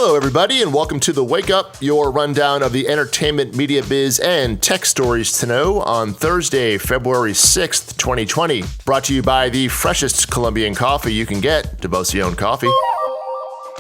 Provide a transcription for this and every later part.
Hello, everybody, and welcome to the Wake Up, your rundown of the entertainment, media biz, and tech stories to know on Thursday, February 6th, 2020. Brought to you by the freshest Colombian coffee you can get, Devoción Coffee.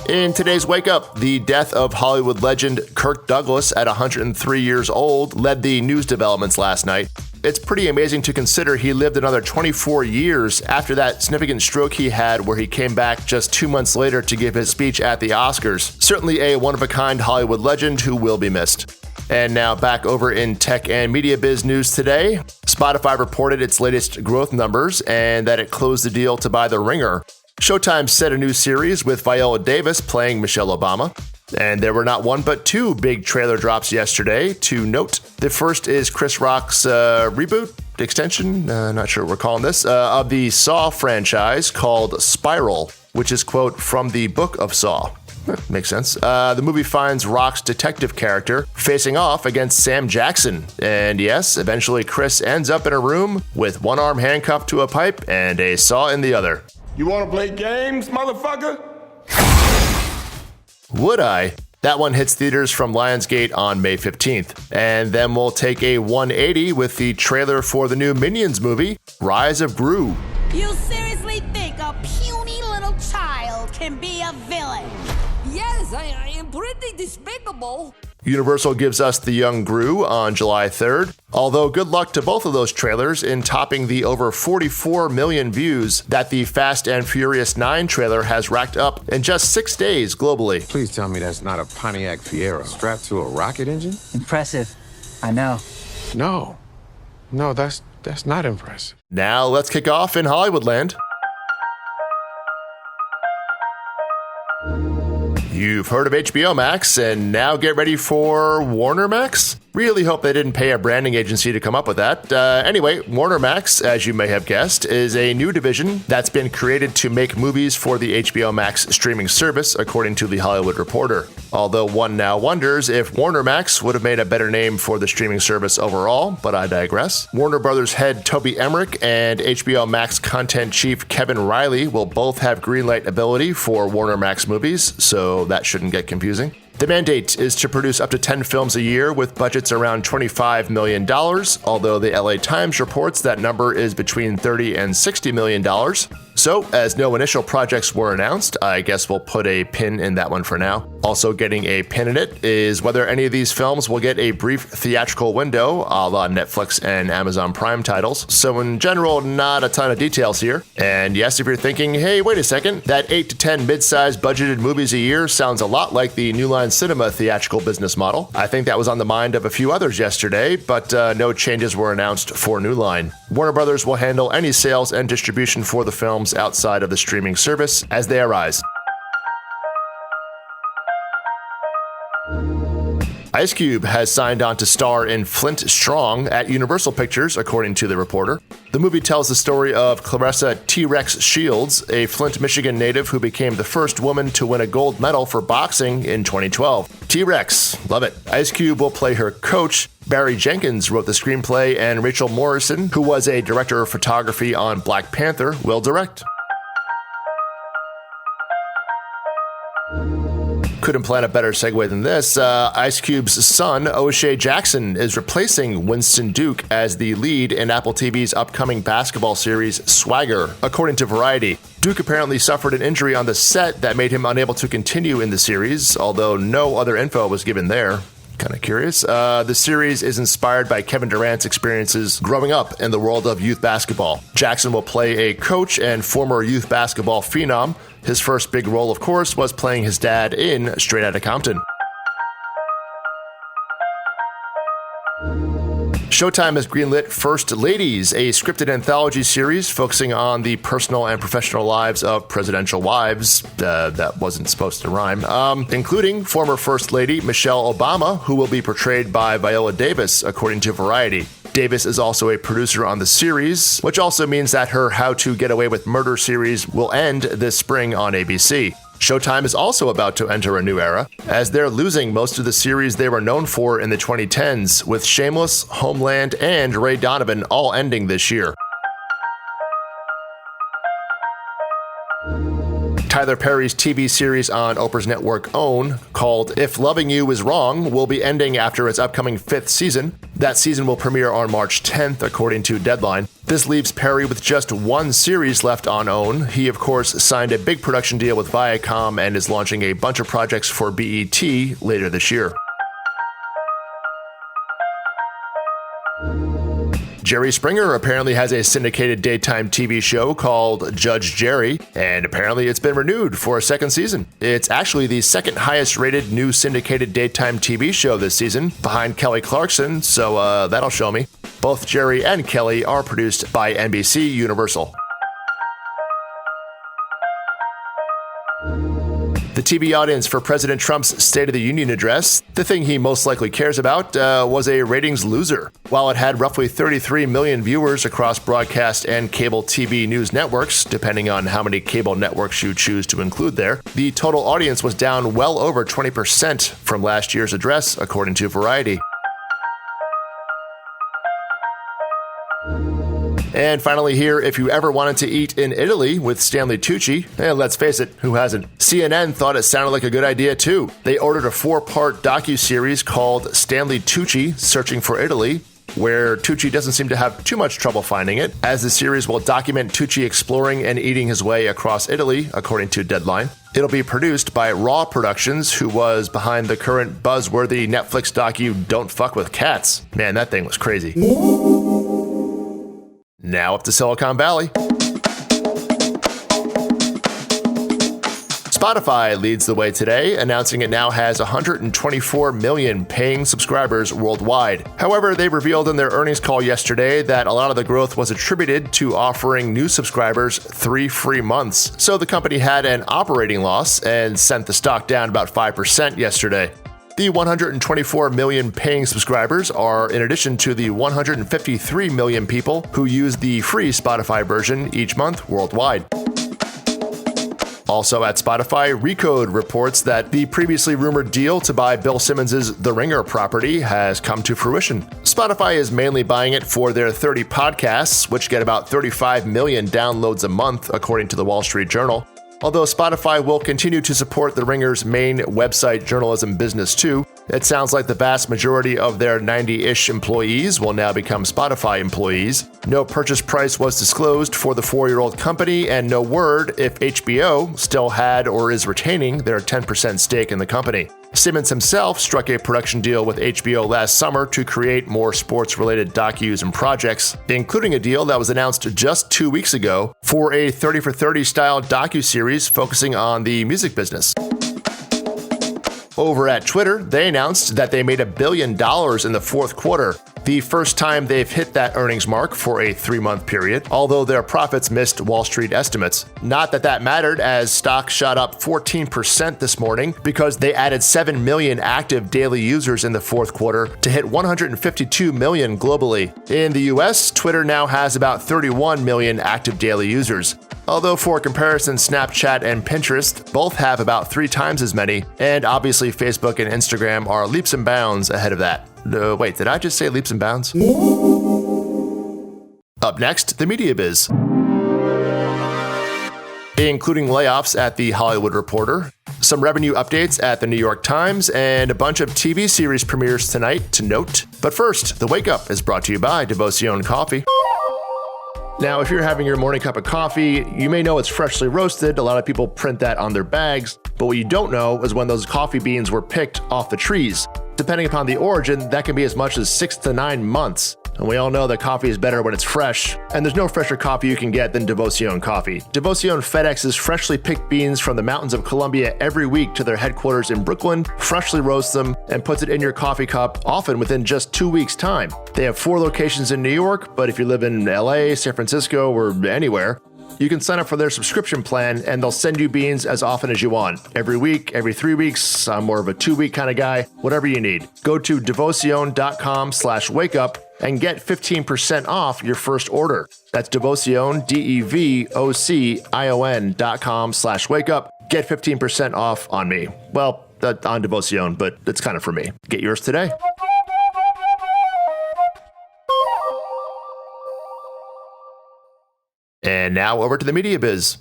In today's Wake Up, the death of Hollywood legend Kirk Douglas at 103 years old led the news developments last night. It's pretty amazing to consider he lived another 24 years after that significant stroke he had where he came back just 2 months later to give his speech at the Oscars. Certainly a one-of-a-kind Hollywood legend who will be missed. And now back over in tech and media biz news today. Spotify reported its latest growth numbers and that it closed the deal to buy The Ringer. Showtime set a new series with Viola Davis playing Michelle Obama. And there were not one but two big trailer drops yesterday to note. The first is Chris Rock's reboot, extension, not sure what we're calling this, of the Saw franchise called Spiral, which is, quote, from the book of Saw. Makes sense. The movie finds Rock's detective character facing off against Sam Jackson. And yes, eventually Chris ends up in a room with one arm handcuffed to a pipe and a saw in the other. You wanna play games, motherfucker? Would I? That one hits theaters from Lionsgate on May 15th. And then we'll take a 180 with the trailer for the new Minions movie, Rise of Gru. You seriously think a puny little child can be a villain? Yes, I am pretty despicable. Universal gives us the young Gru on July 3rd, although good luck to both of those trailers in topping the over 44 million views that the Fast and Furious 9 trailer has racked up in just 6 days globally. Please tell me that's not a Pontiac Fiero strapped to a rocket engine? Impressive. I know. No, that's not impressive. Now let's kick off in Hollywoodland. You've heard of HBO Max, and now get ready for Warner Max? Really hope they didn't pay a branding agency to come up with that. Anyway, Warner Max, as you may have guessed, is a new division that's been created to make movies for the HBO Max streaming service, according to The Hollywood Reporter. Although one now wonders if Warner Max would have made a better name for the streaming service overall, but I digress. Warner Brothers head Toby Emmerich and HBO Max content chief Kevin Riley will both have greenlight ability for Warner Max movies, so that shouldn't get confusing. The mandate is to produce up to 10 films a year with budgets around $25 million, although the LA Times reports that number is between $30 and $60 million. So, as no initial projects were announced, I guess we'll put a pin in that one for now. Also getting a pin in it is whether any of these films will get a brief theatrical window, a la Netflix and Amazon Prime titles. So in general, not a ton of details here. And yes, if you're thinking, hey, wait a second, that 8 to 10 mid-sized budgeted movies a year sounds a lot like the New Line Cinema theatrical business model. I think that was on the mind of a few others yesterday, but no changes were announced for New Line. Warner Brothers will handle any sales and distribution for the films outside of the streaming service as they arise. Ice Cube has signed on to star in Flint Strong at Universal Pictures, according to the reporter. The movie tells the story of Clarissa T-Rex Shields, a Flint, Michigan native who became the first woman to win a gold medal for boxing in 2012. T-Rex, love it. Ice Cube will play her coach. Barry Jenkins wrote the screenplay, and Rachel Morrison, who was a director of photography on Black Panther, will direct. Couldn't plan a better segue than this. Ice Cube's son, O'Shea Jackson, is replacing Winston Duke as the lead in Apple TV's upcoming basketball series Swagger, according to Variety. Duke apparently suffered an injury on the set that made him unable to continue in the series, although no other info was given there. Kind of curious. The series is inspired by Kevin Durant's experiences growing up in the world of youth basketball. Jackson will play a coach and former youth basketball phenom. His first big role, of course, was playing his dad in Straight Outta Compton. Showtime has greenlit First Ladies, a scripted anthology series focusing on the personal and professional lives of presidential wives. That wasn't supposed to rhyme. Including former First Lady Michelle Obama, who will be portrayed by Viola Davis, according to Variety. Davis is also a producer on the series, which also means that her How to Get Away with Murder series will end this spring on ABC. Showtime is also about to enter a new era, as they're losing most of the series they were known for in the 2010s, with Shameless, Homeland, and Ray Donovan all ending this year. Tyler Perry's TV series on Oprah's network OWN, called If Loving You Is Wrong, will be ending after its upcoming 5th season. That season will premiere on March 10th, according to Deadline. This leaves Perry with just one series left on OWN. He, of course, signed a big production deal with Viacom and is launching a bunch of projects for BET later this year. Jerry Springer apparently has a syndicated daytime TV show called Judge Jerry, and apparently it's been renewed for a second season. It's actually the second highest rated new syndicated daytime TV show this season, behind Kelly Clarkson, so that'll show me. Both Jerry and Kelly are produced by NBC Universal. The TV audience for President Trump's State of the Union address, the thing he most likely cares about, was a ratings loser. While it had roughly 33 million viewers across broadcast and cable TV news networks, depending on how many cable networks you choose to include there, the total audience was down well over 20% from last year's address, according to Variety. And finally here, if you ever wanted to eat in Italy with Stanley Tucci, let's face it, who hasn't? CNN thought it sounded like a good idea too. They ordered a 4-part docuseries called Stanley Tucci Searching for Italy, where Tucci doesn't seem to have too much trouble finding it, as the series will document Tucci exploring and eating his way across Italy, according to Deadline. It'll be produced by Raw Productions, who was behind the current buzzworthy Netflix docu Don't Fuck with Cats. Man, that thing was crazy. Now up to Silicon Valley. Spotify leads the way today, announcing it now has 124 million paying subscribers worldwide. However, they revealed in their earnings call yesterday that a lot of the growth was attributed to offering new subscribers 3 free months. So the company had an operating loss and sent the stock down about 5% yesterday. The 124 million paying subscribers are in addition to the 153 million people who use the free Spotify version each month worldwide. Also at Spotify, Recode reports that the previously rumored deal to buy Bill Simmons' The Ringer property has come to fruition. Spotify is mainly buying it for their 30 podcasts, which get about 35 million downloads a month, according to the Wall Street Journal. Although Spotify will continue to support The Ringer's main website journalism business too, it sounds like the vast majority of their 90-ish employees will now become Spotify employees. No purchase price was disclosed for the 4-year-old company, and no word if HBO still had or is retaining their 10% stake in the company. Simmons himself struck a production deal with HBO last summer to create more sports-related docus and projects, including a deal that was announced just 2 weeks ago for a 30 for 30 style docuseries focusing on the music business. Over at Twitter, they announced that they made $1 billion in the 4th quarter, the first time they've hit that earnings mark for a 3-month period, although their profits missed Wall Street estimates. Not that that mattered, as stock shot up 14% this morning because they added 7 million active daily users in the 4th quarter to hit 152 million globally. In the US, Twitter now has about 31 million active daily users. Although for comparison, Snapchat and Pinterest both have about 3 times as many, and obviously Facebook and Instagram are leaps and bounds ahead of that. Wait, did I just say leaps and bounds? Up next, the media biz. Including layoffs at The Hollywood Reporter, some revenue updates at The New York Times, and a bunch of TV series premieres tonight to note. But first, the Wake Up is brought to you by Devotion Coffee. Now, if you're having your morning cup of coffee, you may know it's freshly roasted. A lot of people print that on their bags, but what you don't know is when those coffee beans were picked off the trees. Depending upon the origin, that can be as much as 6 to 9 months. And we all know that coffee is better when it's fresh, and there's no fresher coffee you can get than Devotion Coffee. Devotion FedExes freshly picked beans from the mountains of Colombia every week to their headquarters in Brooklyn, freshly roasts them, and puts it in your coffee cup, often within just 2 weeks' time. They have 4 locations in New York, but if you live in LA, San Francisco, or anywhere, you can sign up for their subscription plan, and they'll send you beans as often as you want. Every week, every 3 weeks. I'm more of a 2-week kind of guy. Whatever you need. Go to devoción.com/wakeup and get 15% off your first order. That's Devoción, DEVOCION.com/wakeup. Get 15% off on me. Well, on Devoción, but it's kind of for me. Get yours today. And now over to the media biz.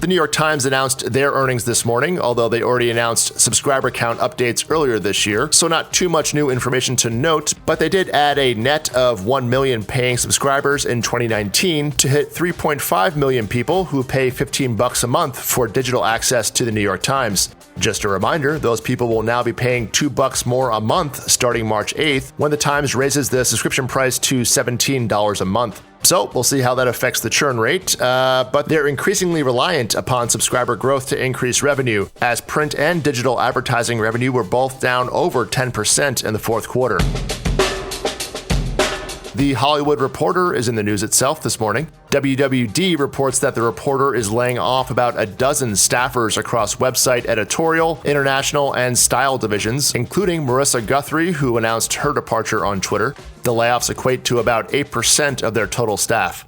The New York Times announced their earnings this morning, although they already announced subscriber count updates earlier this year, so not too much new information to note, but they did add a net of 1 million paying subscribers in 2019 to hit 3.5 million people who pay $15 a month for digital access to the New York Times. Just a reminder, those people will now be paying $2 more a month starting March 8th when the Times raises the subscription price to $17 a month. So we'll see how that affects the churn rate, but they're increasingly reliant upon subscriber growth to increase revenue, as print and digital advertising revenue were both down over 10% in the fourth quarter. The Hollywood Reporter is in the news itself this morning. WWD reports that the Reporter is laying off about a dozen staffers across website editorial, international, and style divisions, including Marissa Guthrie, who announced her departure on Twitter. The layoffs equate to about 8% of their total staff.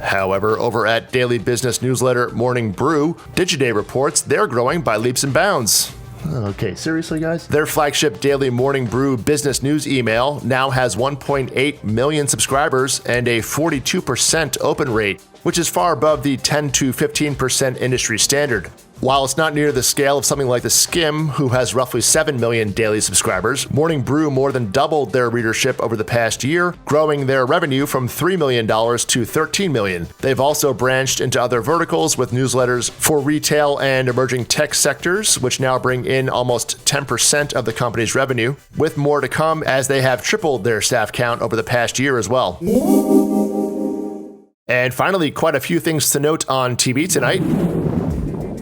However, over at daily business newsletter Morning Brew, Digiday reports they're growing by leaps and bounds. Okay, seriously, guys? Their flagship daily Morning Brew business news email now has 1.8 million subscribers and a 42% open rate, which is far above the 10 to 15% industry standard. While it's not near the scale of something like The Skim, who has roughly 7 million daily subscribers, Morning Brew more than doubled their readership over the past year, growing their revenue from $3 million to $13 million. They've also branched into other verticals with newsletters for retail and emerging tech sectors, which now bring in almost 10% of the company's revenue, with more to come as they have tripled their staff count over the past year as well. And finally, quite a few things to note on TV tonight.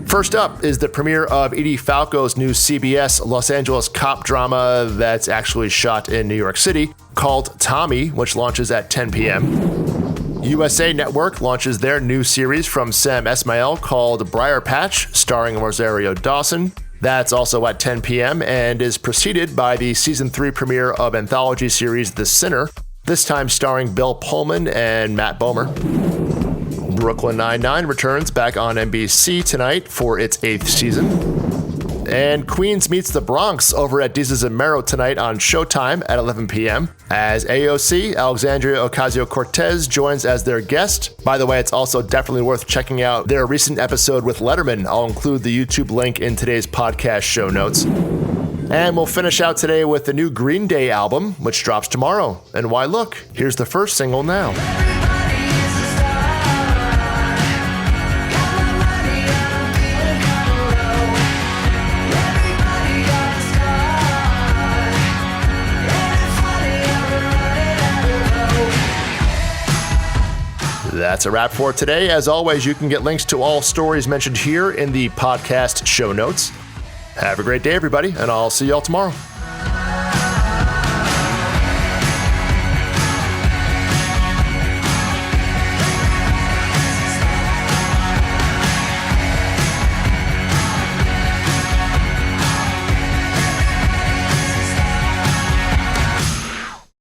First up is the premiere of Edie Falco's new CBS Los Angeles cop drama that's actually shot in New York City, called Tommy, which launches at 10 p.m. USA Network launches their new series from Sam Esmail called Briar Patch, starring Rosario Dawson. That's also at 10 p.m. and is preceded by the season 3 premiere of anthology series The Sinner, this time starring Bill Pullman and Matt Bomer. Brooklyn Nine-Nine returns back on NBC tonight for its 8th season. And Queens meets the Bronx over at Deezus and Mero tonight on Showtime at 11 p.m. as AOC, Alexandria Ocasio-Cortez, joins as their guest. By the way, it's also definitely worth checking out their recent episode with Letterman. I'll include the YouTube link in today's podcast show notes. And we'll finish out today with the new Green Day album, which drops tomorrow. And why look, here's the first single now. That's a wrap for today. As always, you can get links to all stories mentioned here in the podcast show notes. Have a great day, everybody, and I'll see y'all tomorrow.